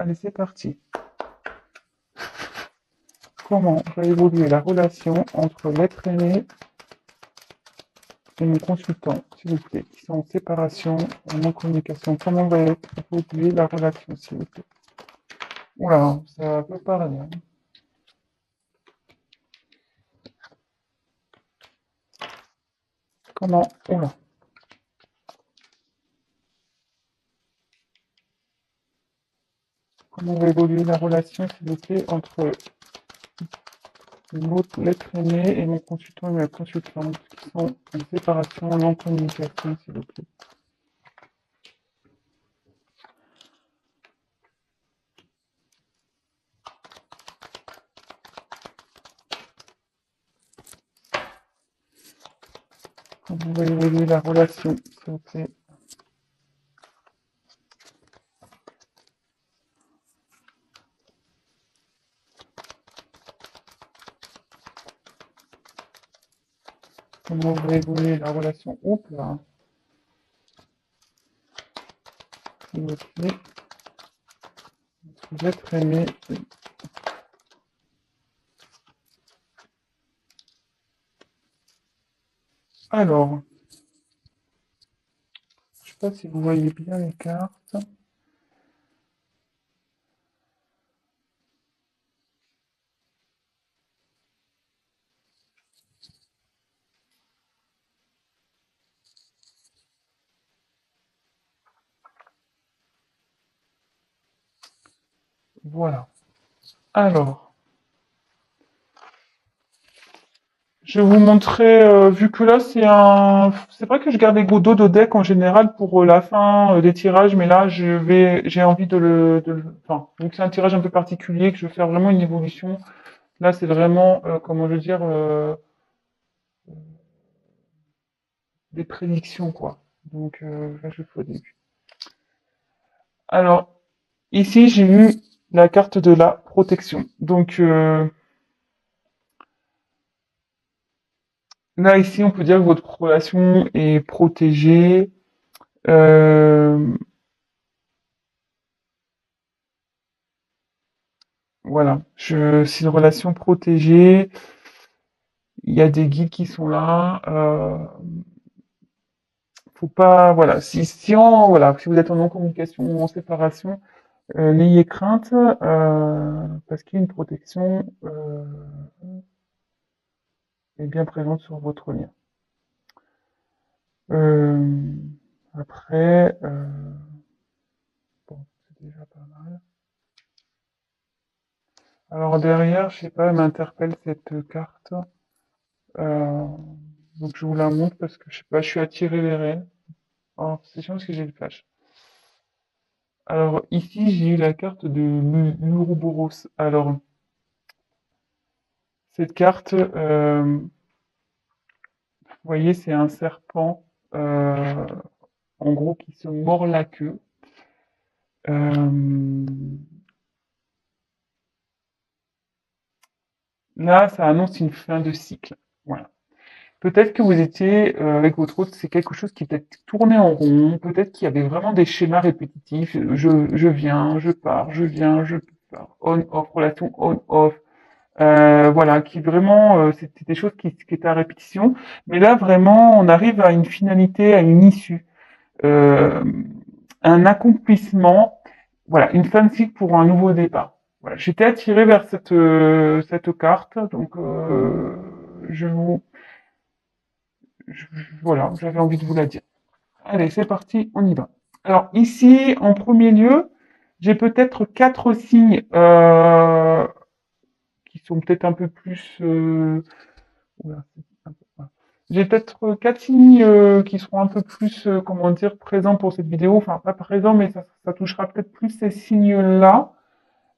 Allez, c'est parti. Comment va évoluer la relation entre l'être aimé et mon consultant, s'il vous plaît, qui sont en séparation, en non-communication? Comment va évoluer la relation, s'il vous plaît? Oula, ça peut parler, hein. Comment, oula, comment va évoluer la relation, s'il vous plaît, entre l'être aimé et mon consultant et ma consultante, qui sont en séparation, en non-communication, s'il vous plaît? Comment va évoluer la relation, s'il vous plaît? Comment va évoluer la relation? Oups là, s'il vous plaît, entre l'être aimé. Alors, je sais pas si vous voyez bien les cartes. Voilà. Alors, je vais vous montrer, vu que là c'est vrai que je garde les Godot de deck en général pour la fin des tirages, mais là j'ai envie enfin, vu que c'est un tirage un peu particulier, que je veux faire vraiment une évolution. Là, c'est vraiment, comment je veux dire, des prédictions, quoi. Donc, là, je fais au début. Alors, ici, j'ai eu la carte de la protection. Donc, là, ici, on peut dire que votre relation est protégée. Euh, voilà, c'est une relation protégée. Il y a des guides qui sont là. Faut pas, voilà, voilà, si vous êtes en non-communication ou en séparation, n'ayez crainte parce qu'il y a une protection est bien présente sur votre lien. Euh, après, bon, c'est déjà pas mal. Alors derrière, je sais pas, elle m'interpelle cette carte. Euh, donc je vous la montre parce que je sais pas, je suis attiré vers elle. Oh, c'est chiant parce que j'ai le flash. Alors ici, j'ai eu la carte de l'Ouroboros. Alors cette carte, vous voyez, c'est un serpent, en gros, qui se mord la queue. Euh, là, ça annonce une fin de cycle. Voilà. Peut-être que vous étiez avec votre hôte, c'est quelque chose qui peut-être tournait en rond, peut-être qu'il y avait vraiment des schémas répétitifs, je viens, je pars, je viens, je pars, on-off, relation on-off, voilà, qui vraiment, c'était des choses qui étaient à répétition, mais là vraiment, on arrive à une finalité, à une issue, euh, un accomplissement, voilà, une fin de cycle pour un nouveau départ. Voilà, j'étais attiré vers cette carte, donc je vous voilà, j'avais envie de vous la dire. Allez, c'est parti, on y va. Alors ici, en premier lieu, j'ai peut-être quatre signes qui sont peut-être un peu plus. Oula, voilà. J'ai peut-être quatre signes qui seront un peu plus, comment dire, présents pour cette vidéo. Enfin, pas présents, mais ça touchera peut-être plus ces signes-là.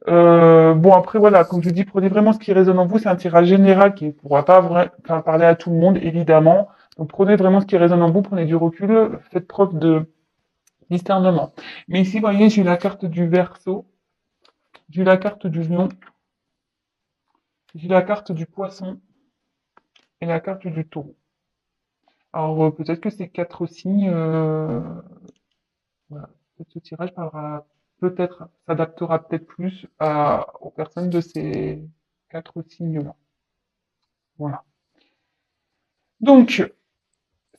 Bon, après, voilà, comme je vous dis, prenez vraiment ce qui résonne en vous. C'est un tirage général qui ne pourra pas enfin, parler à tout le monde, évidemment. Donc, prenez vraiment ce qui résonne en vous, prenez du recul, faites preuve de discernement. Mais ici, vous voyez, j'ai la carte du Verseau, j'ai la carte du Lion, j'ai la carte du Poisson et la carte du Taureau. Alors, peut-être que ces quatre signes, voilà, peut-être ce tirage parlera peut-être s'adaptera peut-être plus aux personnes de ces 4 signes-là. Voilà. Donc,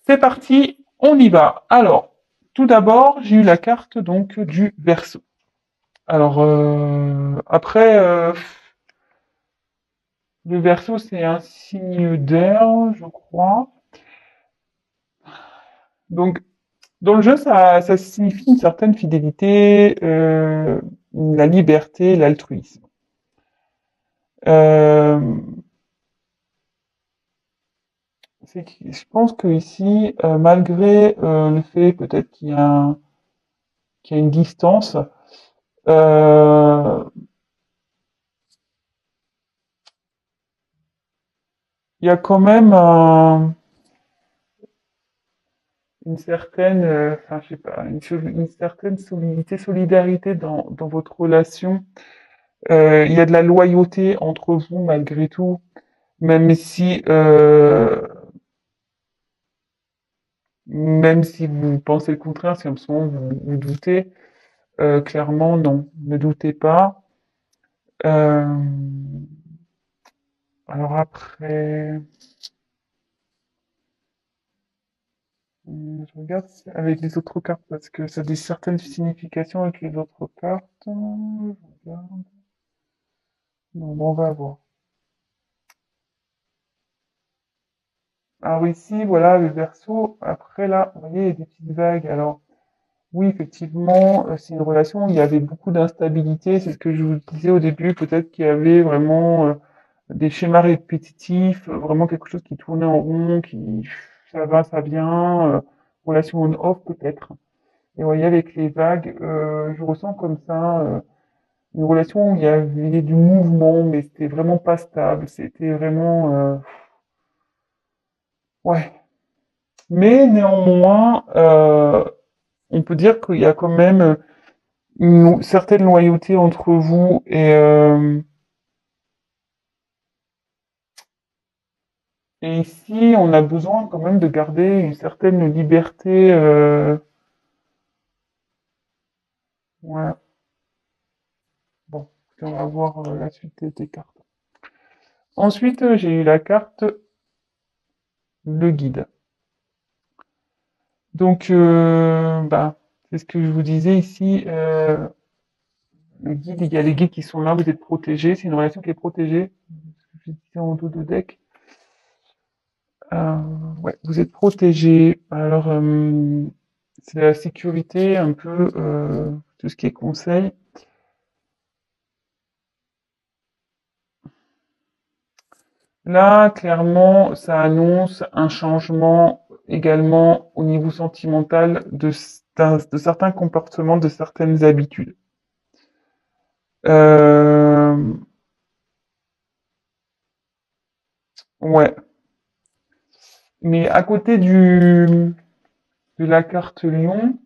c'est parti, on y va. Alors, tout d'abord, j'ai eu la carte donc du Verseau. Alors, après, le Verseau, c'est un signe d'air, je crois. Donc, dans le jeu, ça signifie une certaine fidélité, la liberté, l'altruisme. Euh, je pense que ici, malgré le fait peut-être qu'il y a une distance, euh, il y a quand même une certaine, enfin je sais pas, une certaine solidité, solidarité dans votre relation. Il y a de la loyauté entre vous malgré tout, même si vous pensez le contraire, si en ce moment vous doutez, clairement non, ne doutez pas. Euh, alors après, je regarde avec les autres cartes parce que ça a des certaines significations avec les autres cartes. Je regarde. Non, bon, on va voir. Alors ici, voilà, le verso. Après là, vous voyez, il y a des petites vagues. Alors oui, effectivement, c'est une relation où il y avait beaucoup d'instabilité. C'est ce que je vous disais au début. Peut-être qu'il y avait vraiment des schémas répétitifs, vraiment quelque chose qui tournait en rond, qui ça va, ça vient, relation on-off peut-être. Et vous voyez, avec les vagues, je ressens comme ça une relation où il y avait du mouvement, mais c'était vraiment pas stable. C'était vraiment, ouais. Mais néanmoins, on peut dire qu'il y a quand même une certaine loyauté entre vous et ici, on a besoin quand même de garder une certaine liberté. Ouais. Bon, on va voir la suite des cartes. Ensuite, j'ai eu la carte le guide. Donc, bah, c'est ce que je vous disais ici. Le guide, il y a les guides qui sont là, vous êtes protégés. C'est une relation qui est protégée. Je disais en dos de deck. Euh, ouais, vous êtes protégés. Alors, c'est la sécurité, un peu tout ce qui est conseil. Là, clairement, ça annonce un changement également au niveau sentimental de certains comportements, de certaines habitudes. Euh, ouais. Mais à côté de la carte Lion,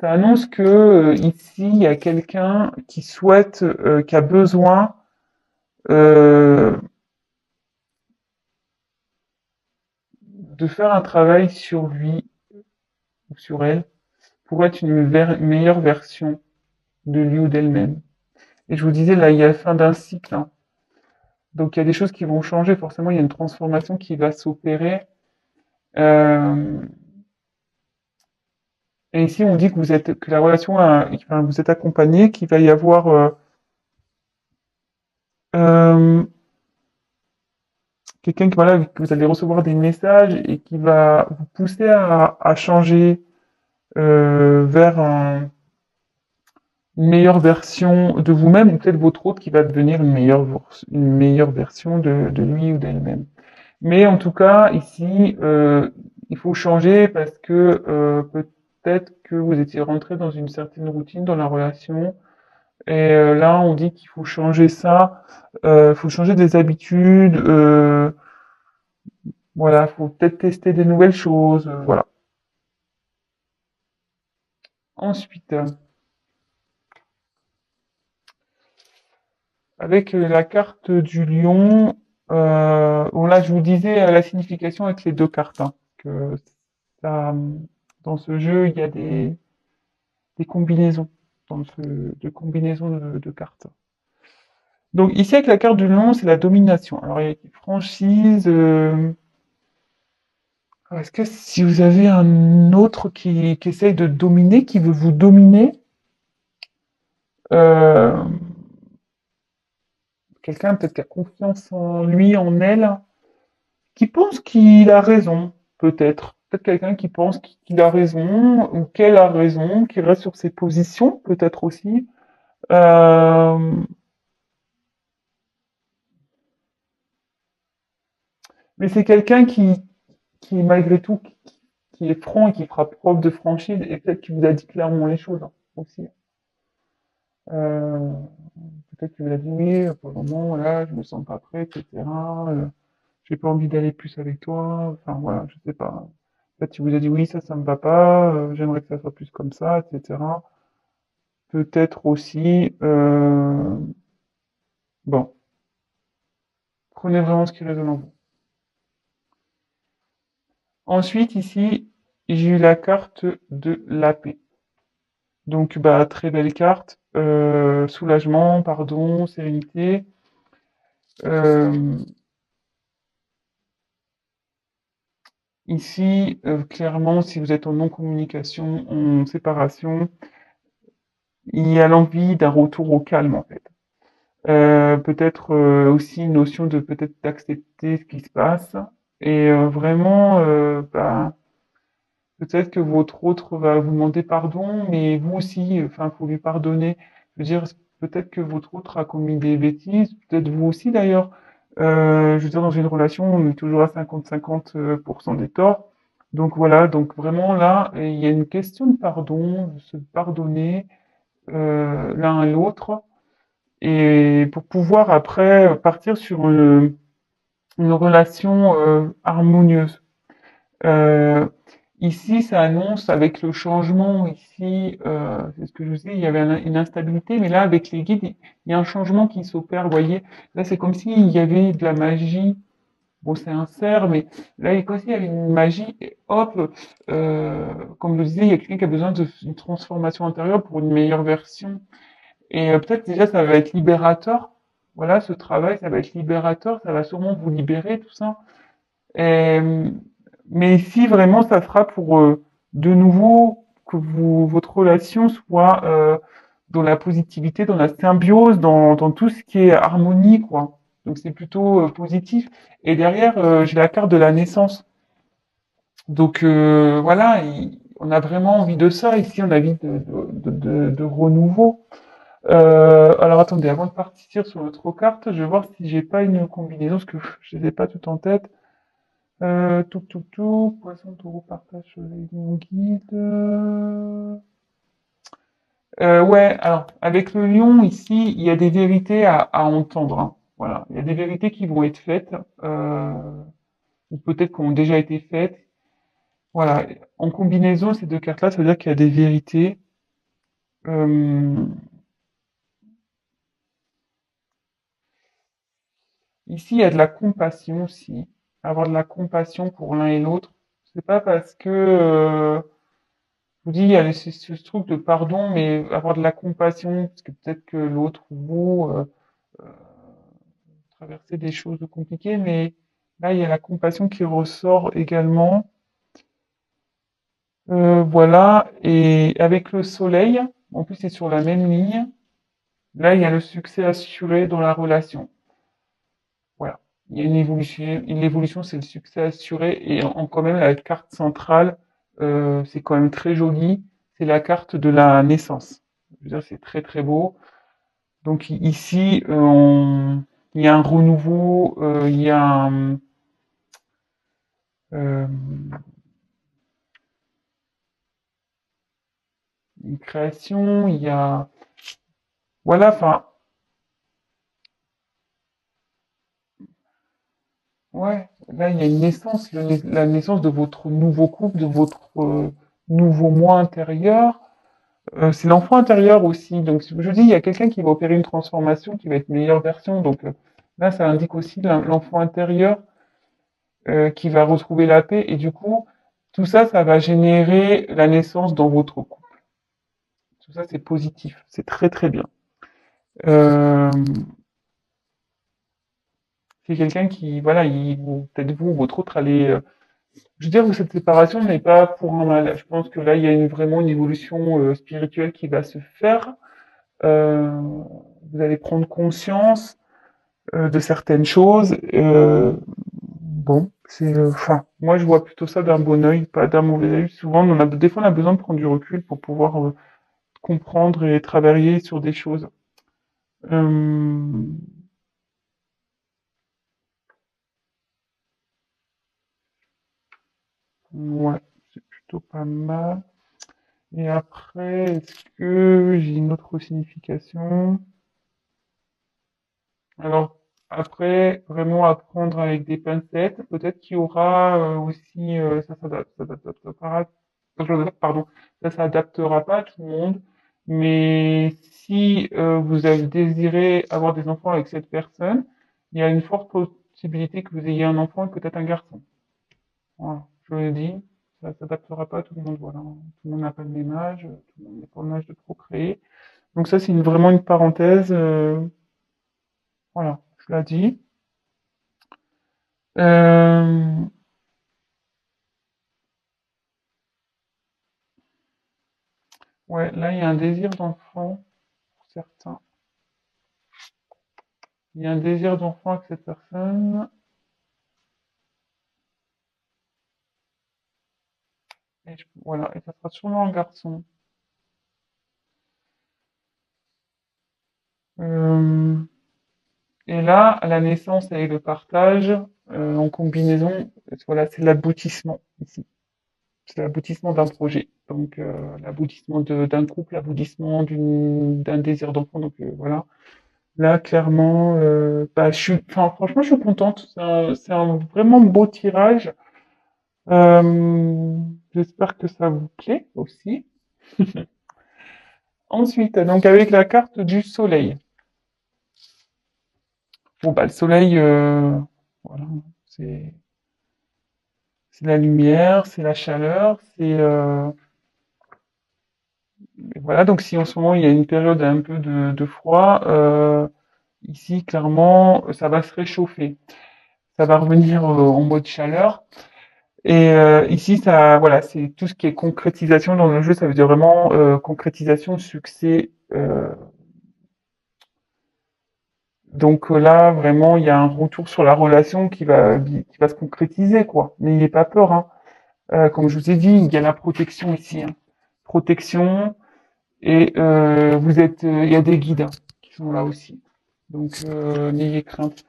ça annonce que ici, il y a quelqu'un qui souhaite, qui a besoin euh, de faire un travail sur lui ou sur elle pour être une meilleure version de lui ou d'elle-même. Et je vous disais, là, il y a la fin d'un cycle, hein. Donc il y a des choses qui vont changer, forcément, il y a une transformation qui va s'opérer. Euh, et ici, on dit que que la relation, enfin, vous êtes accompagné, qu'il va y avoir euh, quelqu'un qui, voilà, que vous allez recevoir des messages et qui va vous pousser à changer vers une meilleure version de vous-même, ou peut-être votre autre qui va devenir une meilleure version de lui ou d'elle-même. Mais en tout cas, ici, il faut changer parce que peut-être que vous étiez rentré dans une certaine routine dans la relation. Et là, on dit qu'il faut changer ça, il faut changer des habitudes, voilà, faut peut-être tester des nouvelles choses, voilà. Ensuite, avec la carte du lion, bon là, je vous disais la signification avec les deux cartes, hein, que ça, dans ce jeu, il y a des combinaisons, de combinaisons de cartes. Donc ici avec la carte du lion, c'est la domination. Alors il y a écrit franchise. Est-ce que si vous avez un autre qui essaye de dominer, qui veut vous dominer, euh, quelqu'un peut-être qui a confiance en lui, en elle, qui pense qu'il a raison, peut-être. Peut-être quelqu'un qui pense qu'il a raison, ou qu'elle a raison, qui reste sur ses positions, peut-être aussi. Euh, mais c'est quelqu'un qui malgré tout, qui est franc et qui fera preuve de franchise, et peut-être qui vous a dit clairement les choses, hein, aussi. Euh, peut-être qu'il vous a dit oui, pour le moment, là, je me sens pas prêt, etc. J'ai pas envie d'aller plus avec toi. Enfin voilà, je sais pas. Peut-être qu'il vous a dit oui, ça me va pas, j'aimerais que ça soit plus comme ça, etc. Peut-être aussi, bon, prenez vraiment ce qui résonne en vous. Ensuite, ici, j'ai eu la carte de la paix. Donc, bah, très belle carte. Soulagement, pardon, sérénité. Euh, ici, clairement, si vous êtes en non-communication, en séparation, il y a l'envie d'un retour au calme, en fait. Peut-être aussi une notion de peut-être d'accepter ce qui se passe et vraiment, bah, peut-être que votre autre va vous demander pardon, mais vous aussi, enfin, faut lui pardonner. Je veux dire, peut-être que votre autre a commis des bêtises, peut-être vous aussi d'ailleurs. Je veux dire, dans une relation, on est toujours à 50-50 des torts. Donc voilà, donc vraiment là, il y a une question de pardon, de se pardonner l'un à l'autre, et pour pouvoir après partir sur une relation harmonieuse. Euh, Ici, ça annonce avec le changement, ici, c'est ce que je vous dis, il y avait une instabilité, mais là, avec les guides, il y a un changement qui s'opère, vous voyez. Là, c'est comme s'il y avait de la magie. Bon, c'est un cerf, mais là, il comme s'il y avait une magie, et hop, comme je le disais, il y a quelqu'un qui a besoin d'une transformation intérieure pour une meilleure version. Et peut-être déjà, ça va être libérateur. Voilà, ce travail, ça va être libérateur, ça va sûrement vous libérer, tout ça. Et, mais ici, vraiment, ça sera pour de nouveau que votre relation soit dans la positivité, dans la symbiose, dans tout ce qui est harmonie, quoi. Donc c'est plutôt positif. Et derrière, j'ai la carte de la naissance. Donc voilà, on a vraiment envie de ça. Ici, on a envie de renouveau. Alors attendez, avant de partir sur l'autre carte, je vais voir si j'ai pas une combinaison, parce que je les ai pas toutes en tête. Poisson, taureau, partage sur les lignes guides. Ouais, alors, avec le lion, ici, il y a des vérités à entendre, hein. Voilà, il y a des vérités qui vont être faites, ou peut-être qui ont déjà été faites. Voilà, en combinaison, ces deux cartes-là, ça veut dire qu'il y a des vérités. Euh, Ici, il y a de la compassion aussi. Avoir de la compassion pour l'un et l'autre. C'est pas parce que, je vous dis, il y a ce truc de pardon, mais avoir de la compassion, parce que peut-être que l'autre ou vous traversez des choses compliquées, mais là, il y a la compassion qui ressort également. Voilà, et avec le soleil, en plus c'est sur la même ligne, là, il y a le succès assuré dans la relation. Voilà. Il y a une évolution, c'est le succès assuré, et quand même, la carte centrale, c'est quand même très joli, c'est la carte de la naissance. Je veux dire, c'est très très beau. Donc ici, il y a un renouveau, il y a euh, une création, il y a... Voilà, enfin, ouais, là, il y a une naissance, la naissance de votre nouveau couple, de votre nouveau moi intérieur. C'est l'enfant intérieur aussi. Donc, je dis, il y a quelqu'un qui va opérer une transformation, qui va être meilleure version. Donc, là, ça indique aussi l'enfant intérieur qui va retrouver la paix. Et du coup, tout ça, ça va générer la naissance dans votre couple. Tout ça, c'est positif. C'est très, très bien. Euh, c'est quelqu'un qui, voilà, peut-être vous, votre autre, allez, je veux dire que cette séparation n'est pas pour un mal. Je pense que là, il y a vraiment une évolution spirituelle qui va se faire. Euh, vous allez prendre conscience de certaines choses. Bon, enfin, moi, je vois plutôt ça d'un bon œil, pas d'un mauvais œil. Souvent, des fois, on a besoin de prendre du recul pour pouvoir comprendre et travailler sur des choses. Euh, ouais, c'est plutôt pas mal. Et après, est-ce que j'ai une autre signification? Alors, après, vraiment apprendre avec des pincettes. Peut-être qu'il y aura aussi, pardon, ça s'adaptera pas à tout le monde. Mais si vous avez désiré avoir des enfants avec cette personne, il y a une forte possibilité que vous ayez un enfant et peut-être un garçon. Voilà, je le dis, ça s'adaptera pas à tout le monde. Voilà, tout le monde n'a pas le même âge, tout le monde n'est pas en âge de procréer. Donc ça, c'est vraiment une parenthèse. Voilà, je l'ai dit. Euh, ouais, là, il y a un désir d'enfant pour certains. Il y a un désir d'enfant avec cette personne. Voilà, et ça sera sûrement un garçon. Euh, et là, à la naissance et le partage, en combinaison, voilà, c'est l'aboutissement ici. C'est l'aboutissement d'un projet. Donc, l'aboutissement d'un couple, l'aboutissement d'un désir d'enfant. Donc, voilà. Là, clairement, bah, enfin, franchement, je suis contente. C'est un vraiment beau tirage. J'espère que ça vous plaît aussi. Ensuite, donc avec la carte du soleil. Bon, bah, le soleil, voilà, c'est c'est la lumière, c'est la chaleur, voilà. Donc, si en ce moment il y a une période un peu de froid, ici, clairement, ça va se réchauffer. Ça va revenir en mode chaleur. Et ici, ça, voilà, c'est tout ce qui est concrétisation dans le jeu. Ça veut dire vraiment concrétisation, succès. Donc là, vraiment, il y a un retour sur la relation qui va se concrétiser, quoi. N'ayez pas peur, hein. Comme je vous ai dit, il y a la protection ici, hein. Protection et il y a des guides hein, qui sont là aussi. Donc n'ayez crainte.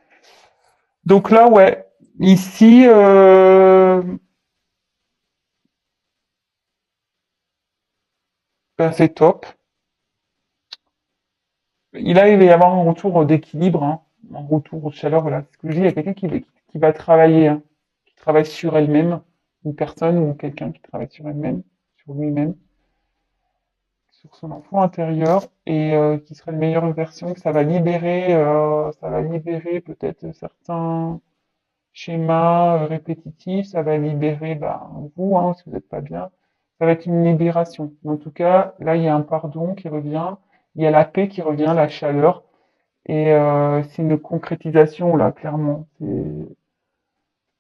Donc là, ouais, ici, ben, c'est top. Il va y avoir un retour d'équilibre, hein, un retour de chaleur. Voilà, c'est ce que je dis. Il y a quelqu'un qui va travailler, hein, qui travaille sur elle-même, une personne ou quelqu'un qui travaille sur elle-même, sur lui-même, sur son enfant intérieur et qui serait une meilleure version. Ça va libérer peut-être certains schémas répétitifs. Ça va libérer, bah, vous, hein, si vous n'êtes pas bien. Ça va être une libération. Mais en tout cas, là, il y a un pardon qui revient. Il y a la paix qui revient, la chaleur. Et c'est une concrétisation là, clairement.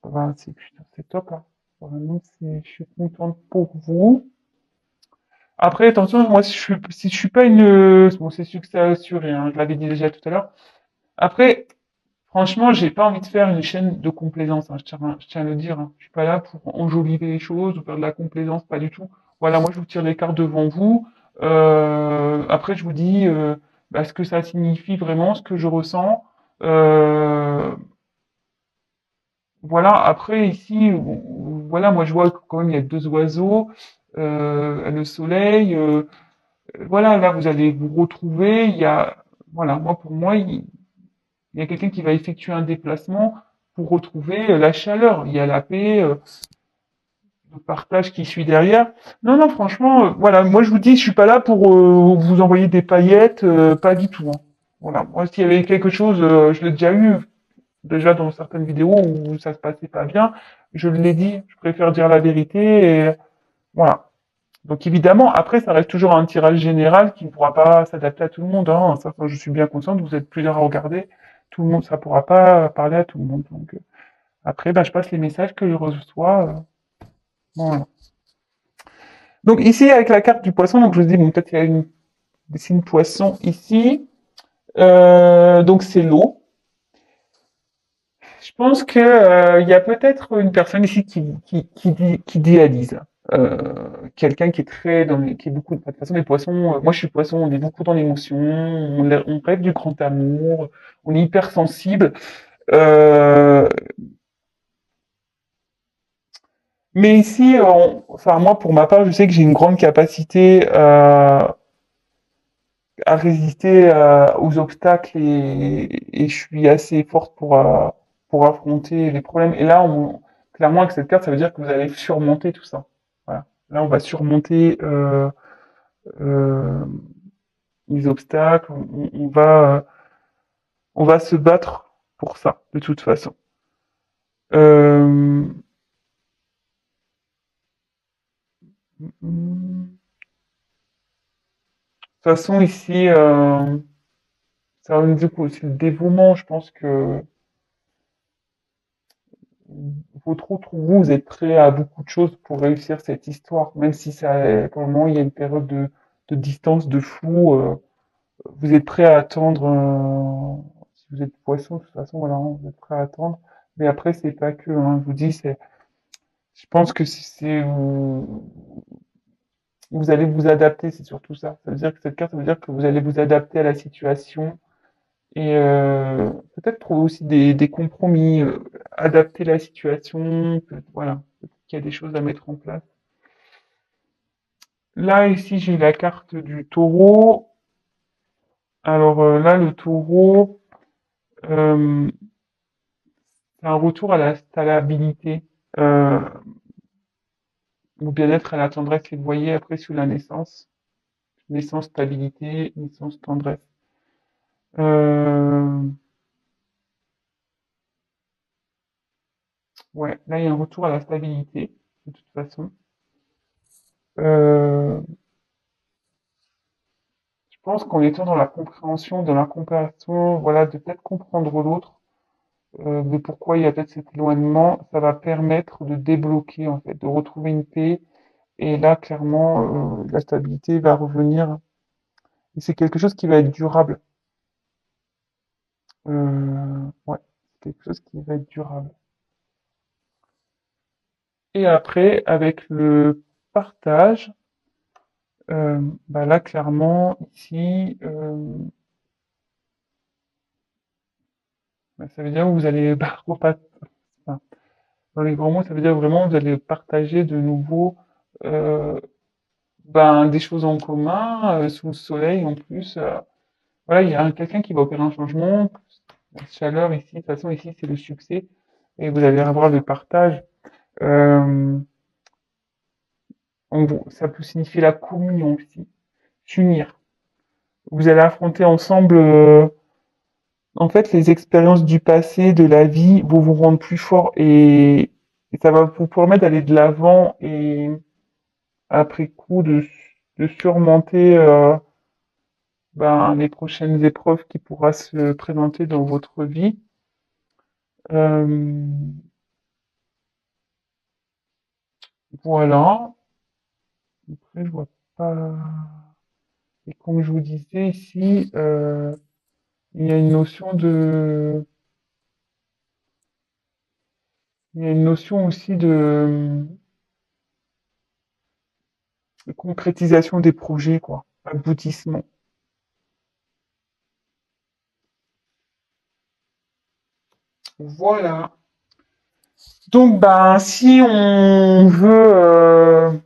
Putain, c'est top. Hein. Vraiment, je suis contente pour vous. Après, attention, moi, si je suis pas bon, c'est sûr que c'est assuré. Hein, je l'avais dit déjà tout à l'heure. Après, franchement, j'ai pas envie de faire une chaîne de complaisance. Hein, je tiens à le dire. Hein. Je suis pas là pour enjoliver les choses ou faire de la complaisance, pas du tout. Voilà, moi, je vous tire les cartes devant vous. Après, je vous dis bah, ce que ça signifie vraiment, ce que je ressens. Euh, Voilà, après ici, voilà, moi je vois que quand même il y a deux oiseaux, le soleil, voilà, là vous allez vous retrouver, voilà, moi pour moi, il y a quelqu'un qui va effectuer un déplacement pour retrouver la chaleur, il y a la paix, le partage qui suit derrière. Non, non, franchement, voilà, moi je vous dis, je suis pas là pour vous envoyer des paillettes, pas du tout. Hein. Voilà, moi s'il y avait quelque chose, je l'ai déjà eu, déjà dans certaines vidéos où ça se passait pas bien, je l'ai dit, je préfère dire la vérité et voilà. Donc évidemment, après, ça reste toujours un tirage général qui ne pourra pas s'adapter à tout le monde. Hein. Ça, je suis bien consciente, vous êtes plusieurs à regarder. Tout le monde, ça pourra pas parler à tout le monde. Donc après, bah, je passe les messages que je reçois. Voilà. Donc ici, avec la carte du poisson, donc je vous dis, bon, peut-être qu'il y a des signes poissons ici. Donc c'est l'eau. Je pense que il y a peut-être une personne ici qui idéalise. Quelqu'un qui est très qui est beaucoup de toute façon les poissons. Moi je suis poisson, on est beaucoup dans l'émotion, on rêve du grand amour, on est hyper sensible. Euh, mais ici, enfin moi pour ma part, je sais que j'ai une grande capacité à résister aux obstacles et je suis assez forte pour affronter les problèmes. Et là, clairement, avec cette carte, ça veut dire que vous allez surmonter tout ça. Voilà. Là, on va surmonter euh, les obstacles, on va se battre pour ça, de toute façon. De toute façon, ici, ça veut dire aussi le dévouement. Je pense que votre autre vous êtes prêt à beaucoup de choses pour réussir cette histoire, même si ça, pour le moment, il y a une période de distance, de flou. Vous êtes prêt à attendre. Si vous êtes poisson, de toute façon, voilà, hein, vous êtes prêt à attendre. Mais après, c'est pas que. Hein, je vous dis, c'est. Je pense que si c'est vous allez vous adapter, c'est surtout ça. Ça veut dire que cette carte, ça veut dire que vous allez vous adapter à la situation et peut-être trouver aussi des compromis, adapter la situation. Voilà, peut-être qu'il y a des choses à mettre en place. Là, ici, j'ai la carte du taureau. Alors là, le taureau, euh, c'est un retour à la stabilité, euh, au bien-être, à la tendresse. Et vous voyez après sous la naissance, naissance, stabilité, naissance, tendresse. Euh, ouais, là, il y a un retour à la stabilité, de toute façon. Euh, je pense qu'en étant dans la compréhension, dans la compassion, voilà, de peut-être comprendre l'autre, de pourquoi il y a peut-être cet éloignement, ça va permettre de débloquer, en fait, de retrouver une paix. Et là, clairement, la stabilité va revenir. Et c'est quelque chose qui va être durable. Ouais, c'est quelque chose qui va être durable. Et après, avec le partage, bah là, clairement, ici, bah, ça veut dire que vous allez bah, enfin, dans les grands mots, ça veut dire vraiment que vous allez partager de nouveau ben, des choses en commun, sous le soleil en plus. Voilà, il y a quelqu'un qui va opérer un changement. La chaleur ici, de toute façon, ici, c'est le succès. Et vous allez avoir le partage. Euh, en gros, ça peut signifier la communion aussi, s'unir. Vous allez affronter ensemble, en fait, les expériences du passé, de la vie, vont vous rendre plus fort et ça va vous permettre d'aller de l'avant et après coup de surmonter ben, les prochaines épreuves qui pourra se présenter dans votre vie. Euh, voilà. Après, je vois pas. Et comme je vous disais ici, il y a une notion il y a une notion aussi de concrétisation des projets, quoi, aboutissement. Voilà. Donc, ben, si on veut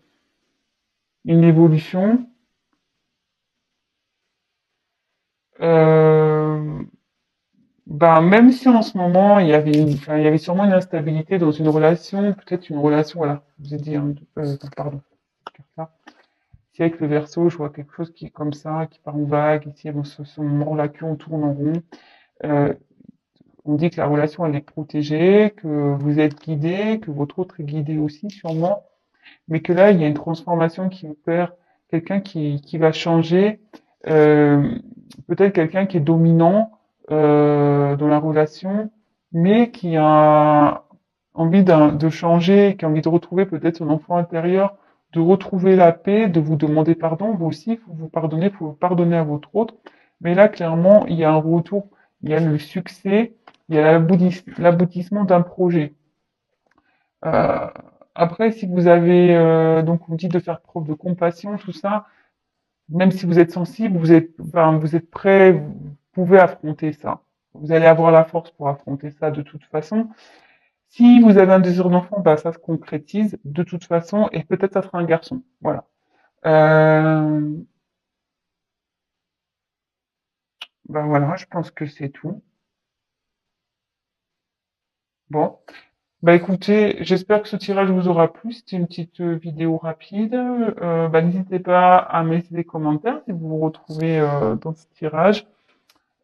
une évolution, euh, ben, même si en ce moment enfin, il y avait sûrement une instabilité dans une relation, peut-être une relation, voilà, je vous ai dit, hein, pardon, ça. Ici avec le verso, je vois quelque chose qui est comme ça, qui part en vague. Ici, dans ce moment-là, on tourne en rond. Euh, on dit que la relation, elle est protégée, que vous êtes guidé, que votre autre est guidé aussi, sûrement. mais que là, il y a une transformation qui opère, quelqu'un qui va changer, peut-être quelqu'un qui est dominant dans la relation, mais qui a envie de changer, qui a envie de retrouver peut-être son enfant intérieur, de retrouver la paix, de vous demander pardon. Vous aussi, il faut vous pardonner à votre autre. Mais là, clairement, il y a un retour, il y a le succès, il y a l'aboutissement d'un projet. Euh, après, si vous avez, donc vous dites de faire preuve de compassion, tout ça, même si vous êtes sensible, vous êtes prêt, vous pouvez affronter ça. Vous allez avoir la force pour affronter ça de toute façon. Si vous avez un désir d'enfant, bah, ça se concrétise de toute façon, et peut-être ça sera un garçon. Voilà. Euh, bah voilà, je pense que c'est tout. Bon. Bah écoutez, j'espère que ce tirage vous aura plu. C'était une petite vidéo rapide. Bah, n'hésitez pas à me laisser des commentaires si vous vous retrouvez dans ce tirage.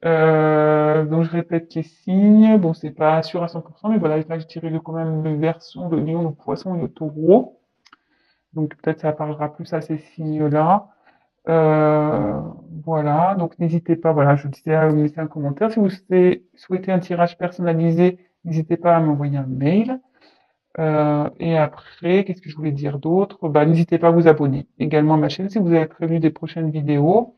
Donc je répète les signes. Bon, c'est pas sûr à 100%, mais voilà, là j'ai tiré quand même le verso, le lion, le poisson et le taureau. Donc peut-être ça parlera plus à ces signes-là. Euh, voilà, donc n'hésitez pas, voilà, je vous disais à me laisser un commentaire. Si vous souhaitez un tirage personnalisé, n'hésitez pas à m'envoyer un mail. Et après, qu'est-ce que je voulais dire d'autre? Bah, n'hésitez pas à vous abonner également à ma chaîne si vous avez prévu des prochaines vidéos.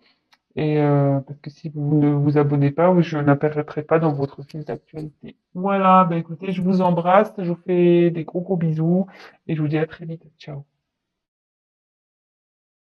Et parce que si vous ne vous abonnez pas, je n'apparaîtrai pas dans votre fil d'actualité. Voilà, bah écoutez, je vous embrasse, je vous fais des gros bisous et je vous dis à très vite. Ciao.